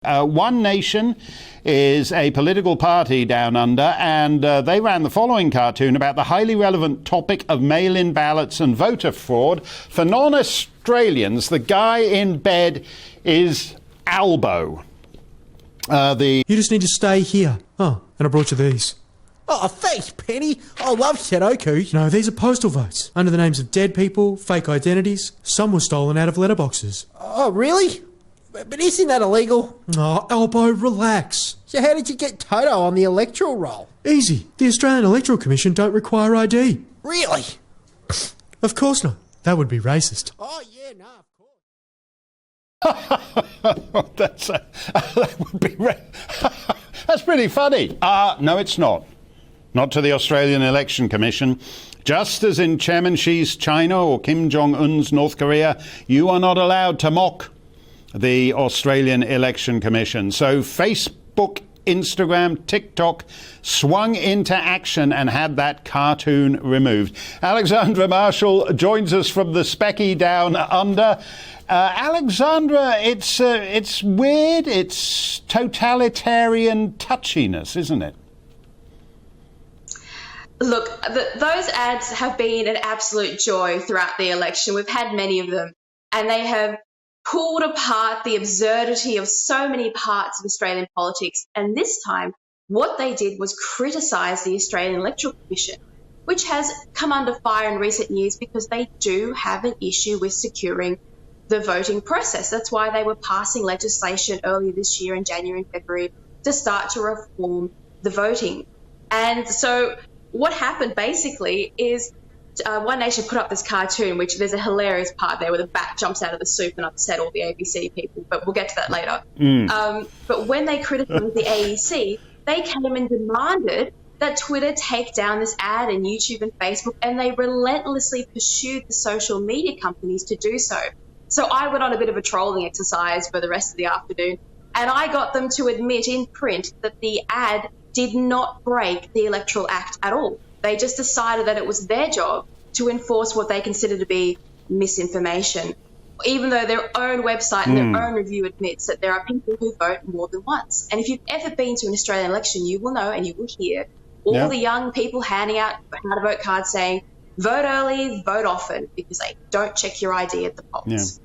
One Nation is a political party down under, and they ran the following cartoon about the highly relevant topic of mail-in ballots and voter fraud. For non-Australians, the guy in bed is Albo. You just need to stay here. Oh, and I brought you these. Oh, thanks, Penny. I love Sudoku. No, these are postal votes, under the names of dead people, fake identities. Some were stolen out of letterboxes. Oh, really? But isn't that illegal? Oh, Albo, relax. So how did you get Toto on the electoral roll? Easy. The Australian Electoral Commission don't require ID. Really? Of course not. That would be racist. Oh, yeah, no, of course. That would be that's pretty funny. No, it's not. Not to the Australian Election Commission. Just as in Chairman Xi's China or Kim Jong-un's North Korea, you are not allowed to mock the Australian Election Commission. So Facebook, Instagram, TikTok swung into action and had that cartoon removed. Alexandra Marshall joins us from the Specky down under. Alexandra, it's weird, it's totalitarian touchiness, isn't it? Look, those ads have been an absolute joy throughout the election. We've had many of them, and they have pulled apart the absurdity of so many parts of Australian politics. And this time, what they did was criticise the Australian Electoral Commission, which has come under fire in recent years because they do have an issue with securing the voting process. That's why they were passing legislation earlier this year in January and February to start to reform the voting. And so what happened basically is One Nation put up this cartoon, which there's a hilarious part there where the bat jumps out of the soup and upset all the ABC people, but we'll get to that later. But when they criticised the AEC, they came and demanded that Twitter take down this ad and YouTube and Facebook, and they relentlessly pursued the social media companies to do so. So I went on a bit of a trolling exercise for the rest of the afternoon, and I got them to admit in print that the ad did not break the Electoral Act at all. They just decided that it was their job to enforce what they consider to be misinformation, even though their own website and their own review admits that there are people who vote more than once. And if you've ever been to an Australian election, you will know and you will hear all the young people handing out how to vote cards saying, vote early, vote often, because they don't check your ID at the polls.